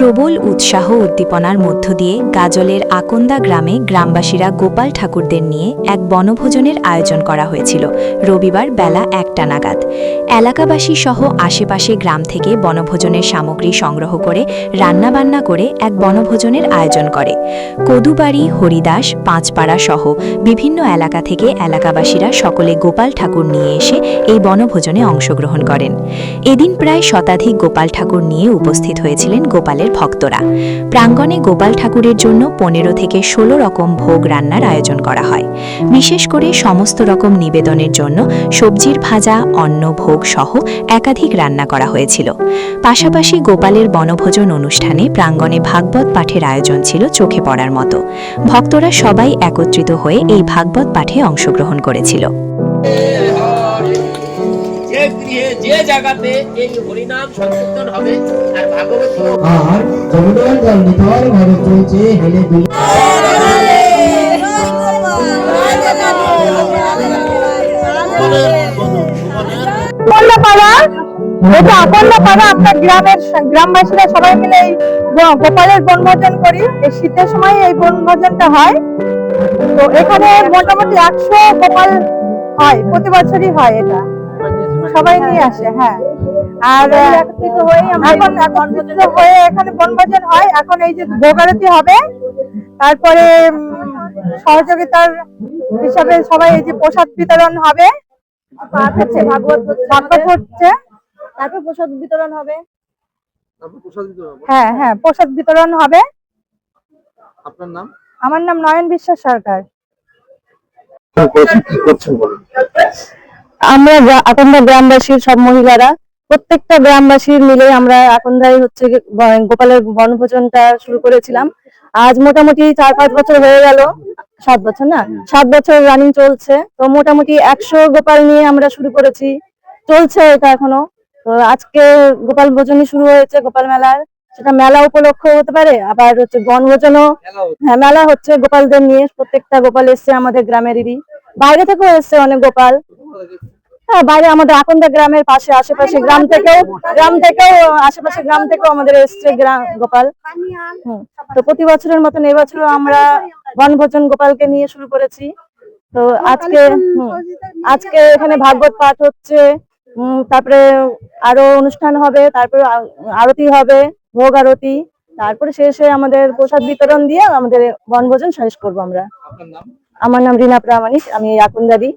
প্রবল উৎসাহ উদ্দীপনার মধ্য দিয়ে গাজলের আকন্দা গ্রামে গ্রামবাসীরা গোপাল ঠাকুরদের নিয়ে এক বনভোজনের আয়োজন করা হয়েছিল রবিবার বেলা ১টা নাগাদ। এলাকাবাসী সহ আশেপাশে গ্রাম থেকে বনভোজনের সামগ্রী সংগ্রহ করে রান্নাবান্না করে এক বনভোজনের আয়োজন করে। কদুবাড়ি, হরিদাস, পাঁচপাড়া সহ বিভিন্ন এলাকা থেকে এলাকাবাসীরা সকলে গোপাল ঠাকুর নিয়ে এসে এই বনভোজনে অংশগ্রহণ করেন। এদিন প্রায় শতাধিক গোপাল ঠাকুর নিয়ে উপস্থিত হয়েছিলেন গোপালের ভক্তরা। প্রাঙ্গণে গোপাল ঠাকুরের জন্য ১৫ থেকে ১৬ রকম ভোগ রান্নার আয়োজন করা হয়। বিশেষ করে সমস্ত রকম নিবেদনের জন্য সবজির ভাজা, অন্ন ভোগ সহ একাধিক রান্না করা হয়েছিল। পাশাপাশি গোপালের বনভোজন অনুষ্ঠানে প্রাঙ্গণে ভাগবত পাঠের আয়োজন ছিল চোখে পড়ার মতো। ভক্তরা সবাই একত্রিত হয়ে এই ভাগবত পাঠে অংশগ্রহণ করেছিল। যে জায়গাতে এই হরিনাম সংকীর্তন হবে আর ভাগবত আর যমুনার জল নিথর ভাবে চলছে হেলে দুলে। এটা আকন্দাপাড়া, আমরা গ্রামবাসীরা সবাই মিলে এই গোপালের বনভোজন করি। এই শীতের সময় এই বনভোজনটা হয়। তো এখানে মোটামুটি ১০০ গোপাল হয়, প্রতি বছরই হয়। এটা সবাই নিয়ে আসে। হ্যাঁ, আর একত্রিত হয়ে এখানে বনভোজন হয়। এখন এই যে ভোগ আরতি হবে, তারপরে সহযোগিতার হিসাবে সবাই এই যে প্রসাদ বিতরণ হবে, ভাগবত হচ্ছে, তারপর প্রসাদ বিতরণ হবে। হ্যাঁ হ্যাঁ, প্রসাদ বিতরণ হবে। আপনার নাম? আমার নাম নয়ন বিশ্বাস সরকার। আমরা আকন্দা গ্রামবাসীর সব মহিলারা, প্রত্যেকটা গ্রামবাসীর মিলে আমরা আকন্দায় হচ্ছে গোপালের বনভোজনটা শুরু করেছিলাম। আজ মোটামুটি ৪-৫ বছর হয়ে গেল। ৭ বছর না, ৭ বছর রানিং চলছে। তো মোটামুটি ১০০ গোপাল নিয়ে আমরা শুরু করেছি, চলছে এটা এখনো। তো আজকে গোপাল ভোজনই শুরু হয়েছে, গোপাল মেলার। সেটা মেলা উপলক্ষ হতে পারে, আবার হচ্ছে বনভোজনও। হ্যাঁ, মেলা হচ্ছে গোপালদের নিয়ে। প্রত্যেকটা গোপাল এসছে আমাদের গ্রামেরই, বাইরে থেকেও এসছে অনেক গোপাল। হ্যাঁ, বাইরে আমাদের আকন্দা গ্রামের পাশে আশেপাশে গ্রাম থেকেও আশেপাশে গ্রাম থেকেও আমাদের এসছে গোপাল। তো প্রতি বছরের মতন এবছরও আমরা বনভোজন গোপালকে নিয়ে শুরু করেছি। তো আজকে এখানে ভাগবত পাঠ হচ্ছে, তারপরে আরো অনুষ্ঠান হবে, তারপরে আরতি হবে, ভোগ আরতি, তারপরে শেষে আমাদের প্রসাদ বিতরণ দিয়ে আমাদের বনভোজন শেষ করবো আমরা। আমার নাম রীনা প্রামাণিক, আমি আকন্দারি।